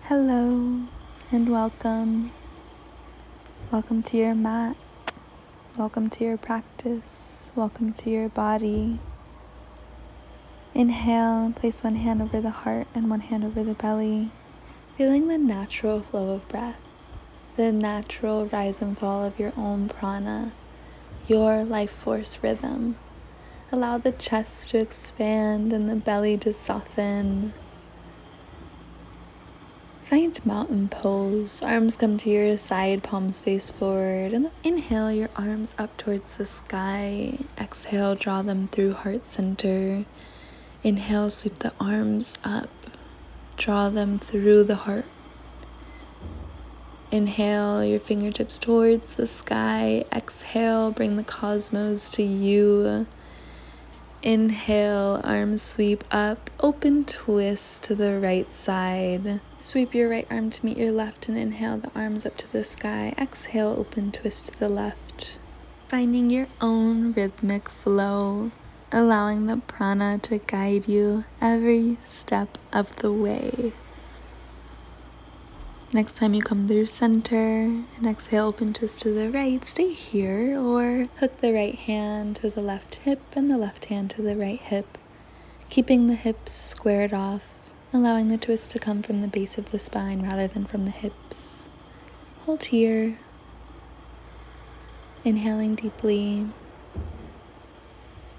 Hello and welcome. Welcome to your mat. Welcome to your practice. Welcome to your body. Inhale, place one hand over the heart and one hand over the belly, feeling the natural flow of breath, the natural rise and fall of your own prana, your life force rhythm. Allow the chest to expand and the belly to soften. Find mountain pose. Arms come to your side, palms face forward. And inhale your arms up towards the sky. Exhale, draw them through heart center. Inhale, sweep the arms up. Draw them through the heart. Inhale your fingertips towards the sky. Exhale, bring the cosmos to you. Inhale, arms sweep up, open twist to the right side. Sweep your right arm to meet your left and inhale the arms up to the sky. Exhale, open twist to the left. Finding your own rhythmic flow, allowing the prana to guide you every step of the way. Next time you come through center and exhale, open twist to the right, stay here or hook the right hand to the left hip and the left hand to the right hip, keeping the hips squared off, allowing the twist to come from the base of the spine rather than from the hips. Hold here, inhaling deeply.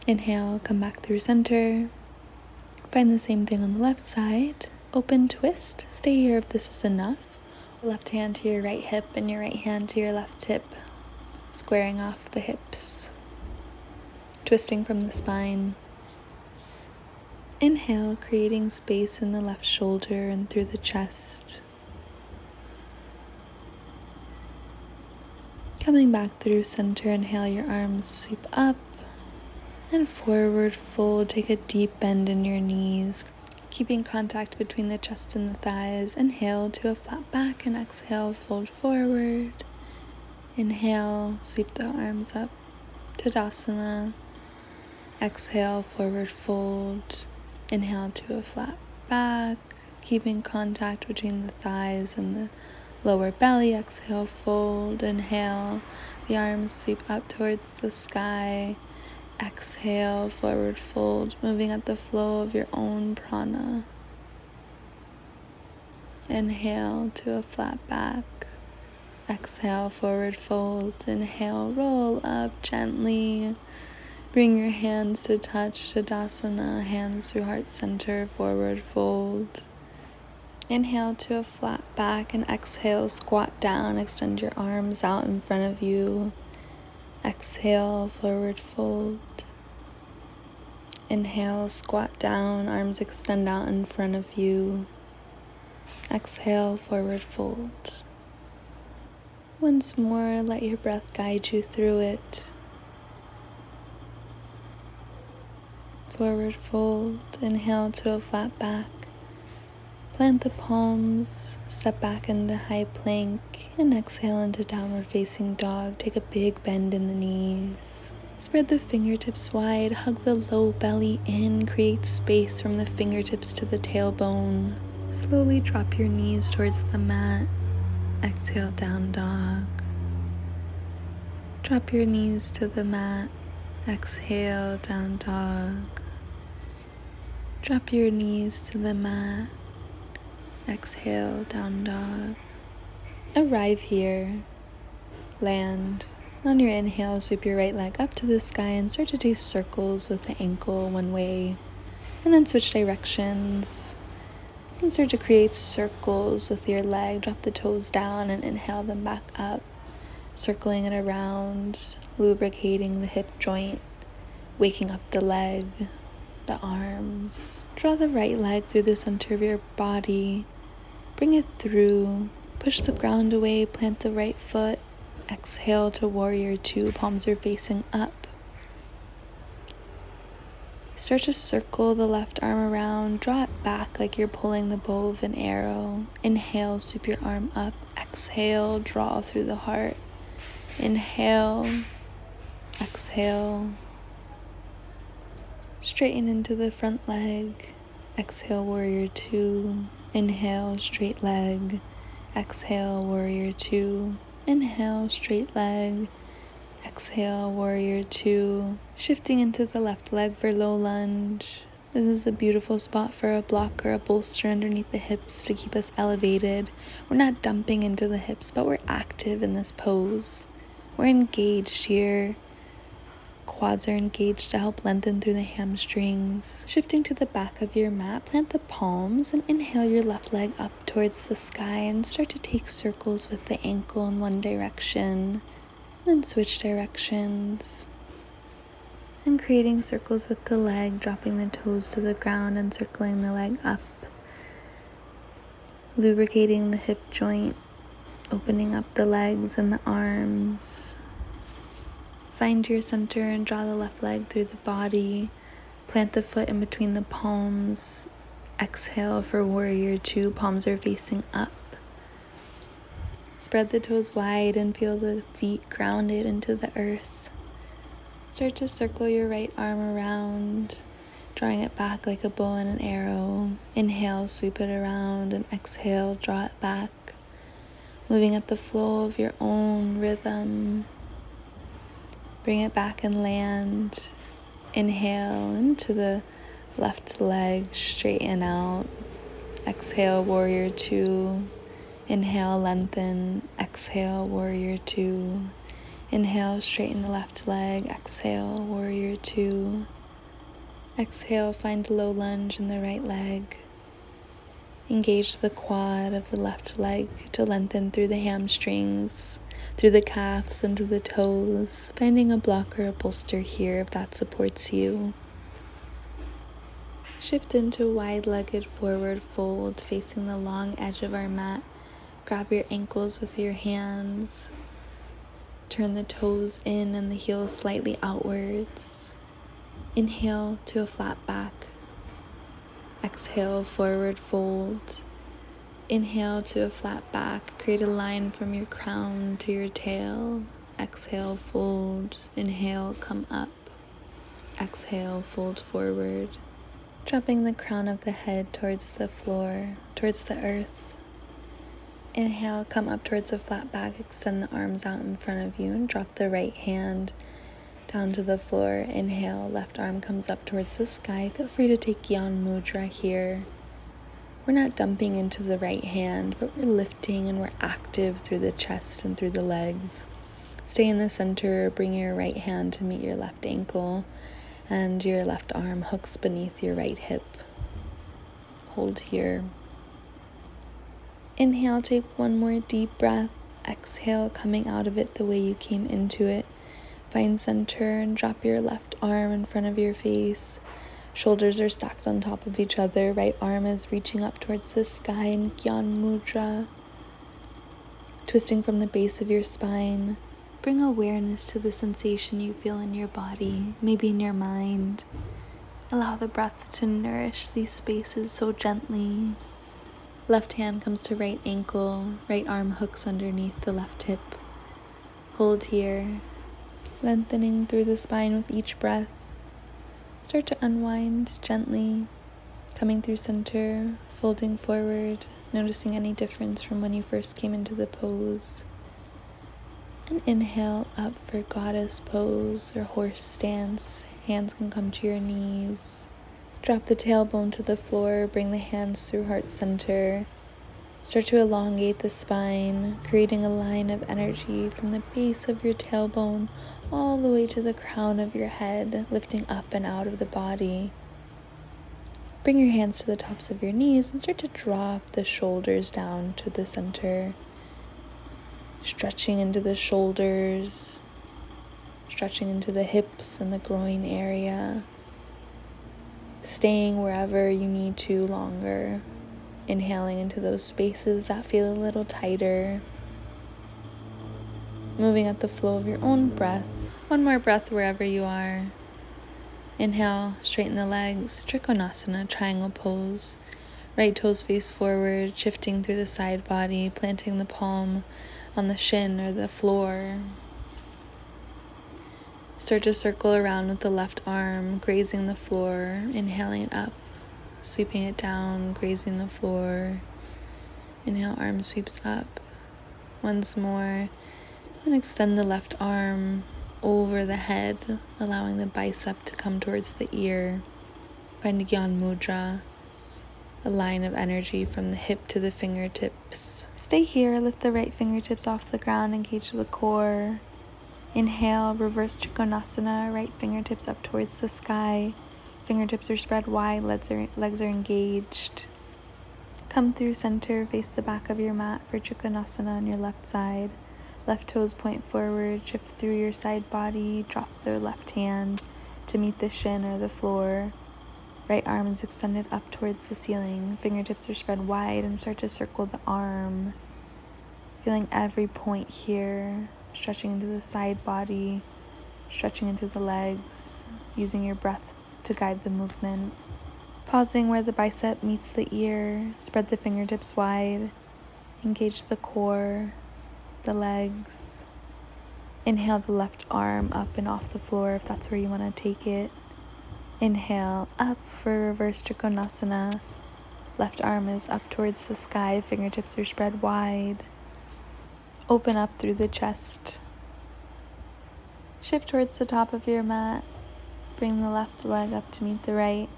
Inhale, come back through center. Find the same thing on the left side. Open twist, stay here if this is enough. Left hand to your right hip and your right hand to your left hip, squaring off the hips, twisting from the spine. Inhale, creating space in the left shoulder and through the chest. Coming back through center, inhale, your arms sweep up and forward fold. Take a deep bend in your knees. Keeping contact between the chest and the thighs. Inhale to a flat back and exhale, fold forward. Inhale, sweep the arms up, Tadasana. Exhale, forward fold. Inhale to a flat back, keeping contact between the thighs and the lower belly. Exhale, fold. Inhale, the arms sweep up towards the sky. Exhale, forward fold, moving at the flow of your own prana. Inhale to a flat back. Exhale, forward fold. Inhale, roll up gently. Bring your hands to touch Tadasana, hands through heart center, forward fold. Inhale to a flat back and exhale, squat down, extend your arms out in front of you. Exhale, forward fold. Inhale, squat down, arms extend out in front of you. Exhale, forward fold. Once more, let your breath guide you through it. Forward fold. Inhale to a flat back. Plant the palms, step back into high plank, and exhale into downward facing dog. Take a big bend in the knees. Spread the fingertips wide, hug the low belly in, create space from the fingertips to the tailbone. Slowly drop your knees towards the mat. Exhale, down dog. Drop your knees to the mat. Exhale, down dog. Drop your knees to the mat. Exhale, down dog. Arrive here. Land. On your inhale, sweep your right leg up to the sky and start to do circles with the ankle one way. And then switch directions. And start to create circles with your leg. Drop the toes down and inhale them back up. Circling it around, lubricating the hip joint, waking up the leg, the arms. Draw the right leg through the center of your body. Bring it through. Push the ground away, plant the right foot. Exhale to warrior two, palms are facing up. Start to circle the left arm around. Draw it back like you're pulling the bow of an arrow. Inhale, sweep your arm up. Exhale, draw through the heart. Inhale, exhale. Straighten into the front leg. Exhale, warrior two. Inhale, straight leg. Exhale, warrior two. Inhale, straight leg. Exhale, warrior two. Shifting into the left leg for low lunge. This is a beautiful spot for a block or a bolster underneath the hips to keep us elevated. We're not dumping into the hips, but we're active in this pose. We're engaged here. Quads are engaged to help lengthen through the hamstrings. Shifting to the back of your mat, plant the palms and inhale your left leg up towards the sky and start to take circles with the ankle in one direction. Then switch directions. And creating circles with the leg, dropping the toes to the ground and circling the leg up. Lubricating the hip joint, opening up the legs and the arms. Find your center and draw the left leg through the body. Plant the foot in between the palms. Exhale for warrior two, palms are facing up. Spread the toes wide and feel the feet grounded into the earth. Start to circle your right arm around, drawing it back like a bow and an arrow. Inhale, sweep it around, and exhale, draw it back. Moving at the flow of your own rhythm. Bring it back and land. Inhale into the left leg, straighten out. Exhale, warrior two. Inhale, lengthen. Exhale, warrior two. Inhale, straighten the left leg. Exhale, warrior two. Exhale, find low lunge in the right leg. Engage the quad of the left leg to lengthen through the hamstrings, through the calves into the toes, finding a block or a bolster here if that supports you. Shift into wide-legged forward fold, facing the long edge of our mat. Grab your ankles with your hands. Turn the toes in and the heels slightly outwards. Inhale to a flat back. Exhale, forward fold. Inhale to a flat back. Create a line from your crown to your tail. Exhale, fold. Inhale, come up. Exhale, fold forward. Dropping the crown of the head towards the floor, towards the earth. Inhale, come up towards the flat back, extend the arms out in front of you and drop the right hand down to the floor. Inhale, left arm comes up towards the sky. Feel free to take Gyan Mudra here. We're not dumping into the right hand, but we're lifting and we're active through the chest and through the legs. Stay in the center, bring your right hand to meet your left ankle and your left arm hooks beneath your right hip. Hold here. Inhale, take one more deep breath. Exhale, coming out of it the way you came into it. Find center and drop your left arm in front of your face. Shoulders are stacked on top of each other. Right arm is reaching up towards the sky in Gyan Mudra. Twisting from the base of your spine. Bring awareness to the sensation you feel in your body, maybe in your mind. Allow the breath to nourish these spaces so gently. Left hand comes to right ankle, right arm hooks underneath the left hip. Hold here, lengthening through the spine with each breath. Start to unwind gently, coming through center, folding forward, noticing any difference from when you first came into the pose. And inhale up for goddess pose or horse stance. Hands can come to your knees. Drop the tailbone to the floor, bring the hands through heart center. Start to elongate the spine, creating a line of energy from the base of your tailbone all the way to the crown of your head, lifting up and out of the body. Bring your hands to the tops of your knees and start to drop the shoulders down to the center. Stretching into the shoulders, stretching into the hips and the groin area. Staying wherever you need to longer. Inhaling into those spaces that feel a little tighter. Moving at the flow of your own breath. One more breath wherever you are. Inhale, straighten the legs, Trikonasana, triangle pose. Right toes face forward, shifting through the side body, planting the palm on the shin or the floor. Start to circle around with the left arm, grazing the floor, inhaling up. sweeping it down, grazing the floor. Inhale, arm sweeps up. Once more, and extend the left arm over the head, allowing the bicep to come towards the ear. Find a Gyan Mudra, a line of energy from the hip to the fingertips. Stay here, lift the right fingertips off the ground, engage the core. Inhale, reverse Trikonasana, right fingertips up towards the sky. Fingertips are spread wide, legs are engaged. Come through center, face the back of your mat for Trikonasana on your left side. Left toes point forward, shift through your side body, drop the left hand to meet the shin or the floor. Right arm is extended up towards the ceiling. Fingertips are spread wide and start to circle the arm. Feeling every point here, stretching into the side body, stretching into the legs, using your breath to guide the movement. Pausing where the bicep meets the ear, spread the fingertips wide, engage the core, the legs. Inhale the left arm up and off the floor if that's where you want to take it. Inhale up for reverse Trikonasana. Left arm is up towards the sky, fingertips are spread wide. Open up through the chest. Shift towards the top of your mat. Bring the left leg up to meet the right.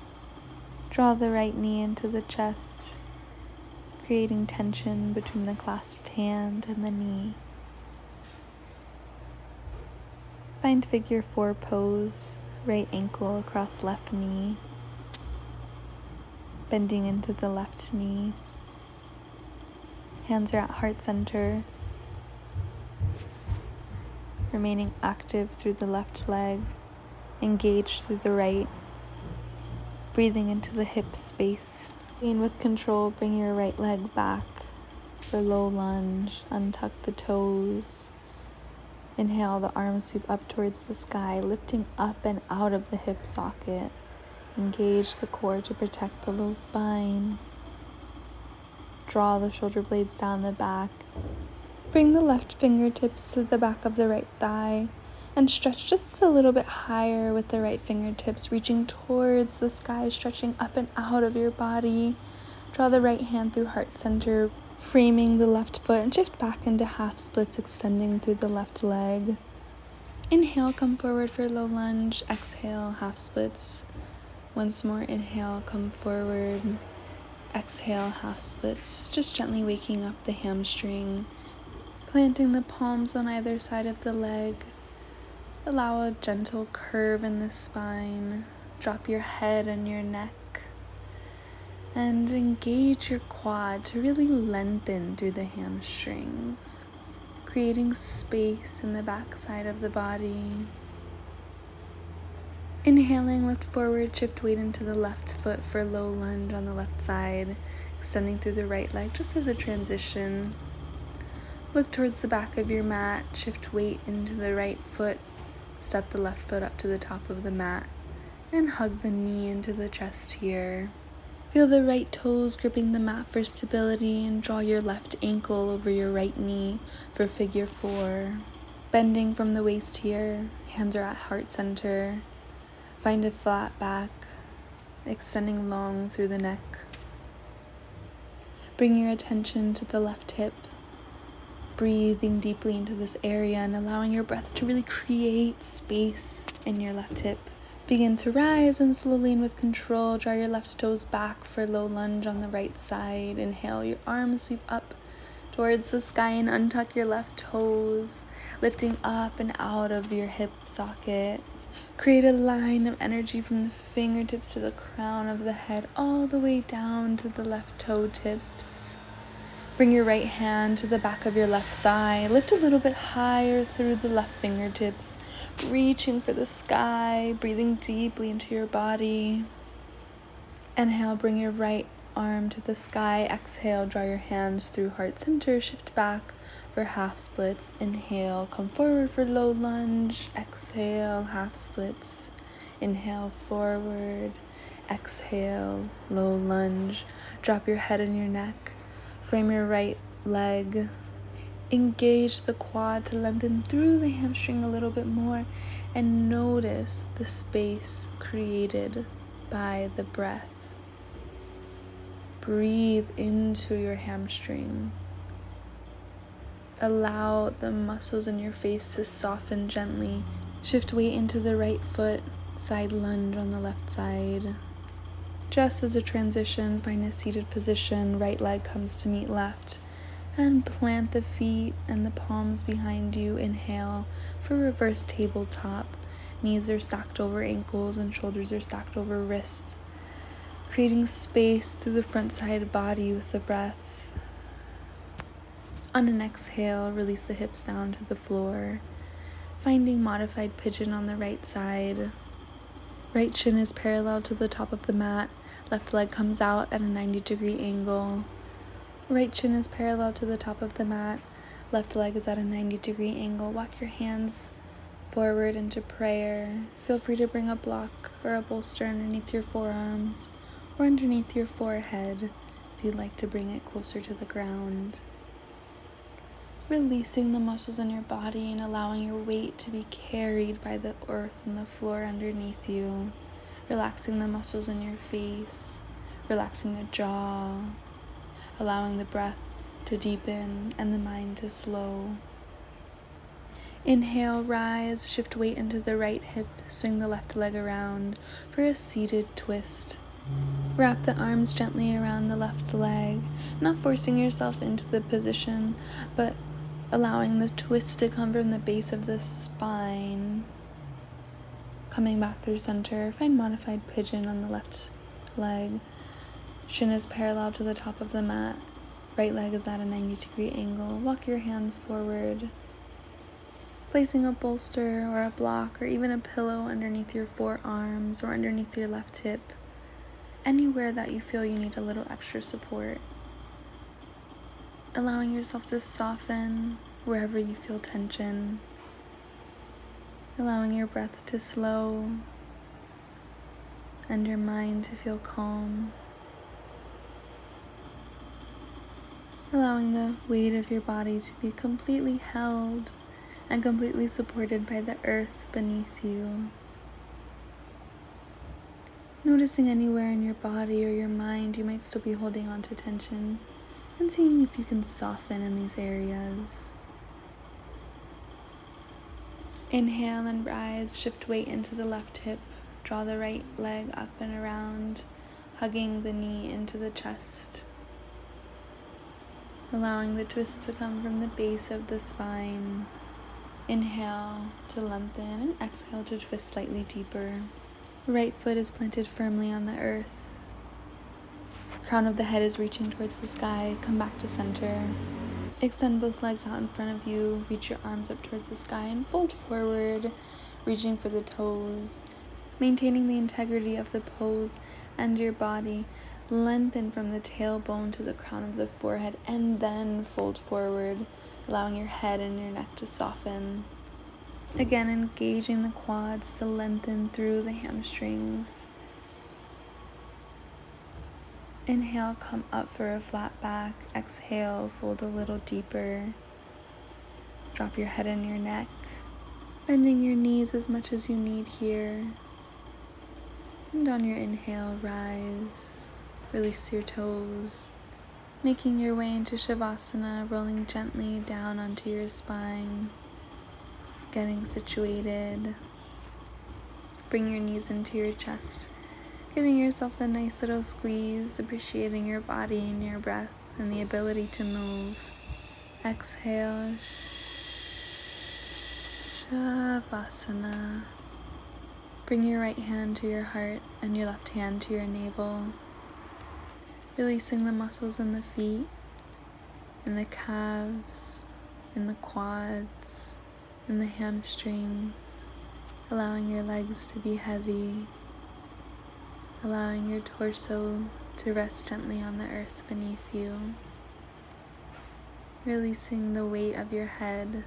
Draw the right knee into the chest, creating tension between the clasped hand and the knee. Find figure 4 pose, right ankle across left knee, bending into the left knee. Hands are at heart center, remaining active through the left leg, engaged through the right. Breathing into the hip space. Gain with control, bring your right leg back for low lunge. Untuck the toes. Inhale, the arms sweep up towards the sky, lifting up and out of the hip socket. Engage the core to protect the low spine. Draw the shoulder blades down the back. Bring the left fingertips to the back of the right thigh. And stretch just a little bit higher with the right fingertips, reaching towards the sky, stretching up and out of your body. Draw the right hand through heart center, framing the left foot, and shift back into half splits, extending through the left leg. Inhale, come forward for low lunge. Exhale, half splits. Once more, inhale, come forward. Exhale, half splits. Just gently waking up the hamstring, planting the palms on either side of the leg. Allow a gentle curve in the spine. Drop your head and your neck. And engage your quad to really lengthen through the hamstrings, creating space in the back side of the body. Inhaling, lift forward, shift weight into the left foot for low lunge on the left side, extending through the right leg just as a transition. Look towards the back of your mat, shift weight into the right foot. Step the left foot up to the top of the mat and hug the knee into the chest here. Feel the right toes gripping the mat for stability and draw your left ankle over your right knee for figure 4. Bending from the waist here, hands are at heart center. Find a flat back, extending long through the neck. Bring your attention to the left hip. Breathing deeply into this area and allowing your breath to really create space in your left hip. Begin to rise and slowly and with control, draw your left toes back for low lunge on the right side. Inhale, your arms sweep up towards the sky and untuck your left toes, lifting up and out of your hip socket. Create a line of energy from the fingertips to the crown of the head, all the way down to the left toe tips. Bring your right hand to the back of your left thigh. Lift a little bit higher through the left fingertips, reaching for the sky, breathing deeply into your body. Inhale, bring your right arm to the sky. Exhale, draw your hands through heart center. Shift back for half splits. Inhale, come forward for low lunge. Exhale, half splits. Inhale, forward. Exhale, low lunge. Drop your head and your neck. Frame your right leg. Engage the quad to lengthen through the hamstring a little bit more, and notice the space created by the breath. breathe into your hamstring. Allow the muscles in your face to soften gently. Shift weight into the right foot, side lunge on the left side. Just as a transition, find a seated position, right leg comes to meet left, and plant the feet and the palms behind you. Inhale for reverse tabletop. Knees are stacked over ankles and shoulders are stacked over wrists, creating space through the front side body with the breath. On an exhale, release the hips down to the floor, finding modified pigeon on the right side. Right shin is parallel to the top of the mat. Left leg comes out at a 90-degree angle. Right shin is parallel to the top of the mat. Left leg is at a 90-degree angle. Walk your hands forward into prayer. Feel free to bring a block or a bolster underneath your forearms or underneath your forehead if you'd like to bring it closer to the ground. Releasing the muscles in your body and allowing your weight to be carried by the earth and the floor underneath you. Relaxing the muscles in your face, relaxing the jaw, allowing the breath to deepen and the mind to slow. Inhale, rise, shift weight into the right hip, swing the left leg around for a seated twist. Wrap the arms gently around the left leg, not forcing yourself into the position, but allowing the twist to come from the base of the spine. Coming back through center, find modified pigeon on the left leg. Shin is parallel to the top of the mat. Right leg is at a 90-degree angle. Walk your hands forward, placing a bolster or a block or even a pillow underneath your forearms or underneath your left hip, anywhere that you feel you need a little extra support. Allowing yourself to soften wherever you feel tension. Allowing your breath to slow and your mind to feel calm. Allowing the weight of your body to be completely held and completely supported by the earth beneath you. Noticing anywhere in your body or your mind you might still be holding on to tension, and seeing if you can soften in these areas. Inhale and rise, shift weight into the left hip, draw the right leg up and around, hugging the knee into the chest. Allowing the twist to come from the base of the spine. Inhale to lengthen and exhale to twist slightly deeper. Right foot is planted firmly on the earth. Crown of the head is reaching towards the sky. Come back to center. Extend both legs out in front of you. Reach your arms up towards the sky and fold forward, reaching for the toes. Maintaining the integrity of the pose and your body. Lengthen from the tailbone to the crown of the forehead and then fold forward, allowing your head and your neck to soften. Again, engaging the quads to lengthen through the hamstrings. Inhale, come up for a flat back. Exhale, fold a little deeper. Drop your head and your neck, bending your knees as much as you need here. And on your inhale, rise. Release your toes. Making your way into Shavasana, rolling gently down onto your spine. Getting situated. Bring your knees into your chest. Giving yourself a nice little squeeze, appreciating your body and your breath and the ability to move. Exhale, Shavasana. Bring your right hand to your heart and your left hand to your navel. Releasing the muscles in the feet, in the calves, in the quads, in the hamstrings. Allowing your legs to be heavy. Allowing your torso to rest gently on the earth beneath you. Releasing the weight of your head.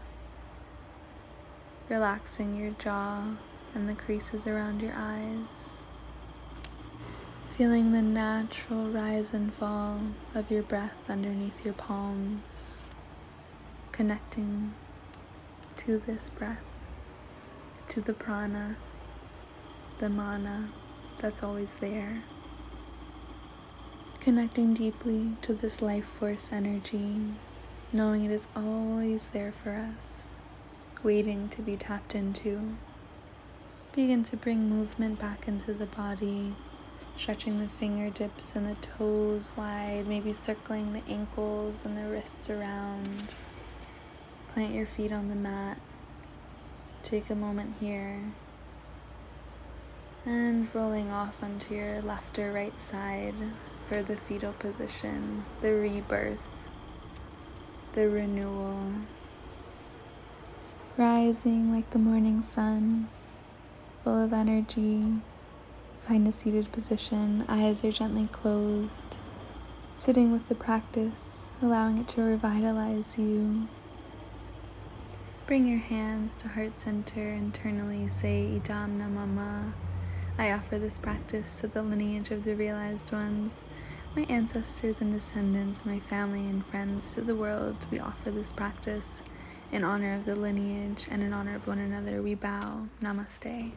Relaxing your jaw and the creases around your eyes. Feeling the natural rise and fall of your breath underneath your palms. Connecting to this breath, to the prana, the mana that's always there. Connecting deeply to this life force energy, knowing it is always there for us, waiting to be tapped into. Begin to bring movement back into the body, stretching the fingertips and the toes wide, maybe circling the ankles and the wrists around. Plant your feet on the mat. Take a moment here. And rolling off onto your left or right side for the fetal position, the rebirth, the renewal. Rising like the morning sun, full of energy. Find a seated position, eyes are gently closed. Sitting with the practice, allowing it to revitalize you. Bring your hands to heart center, internally say Idam Namama. I offer this practice to the lineage of the realized ones, my ancestors and descendants, my family and friends, to the world. We offer this practice in honor of the lineage and in honor of one another. We bow. Namaste.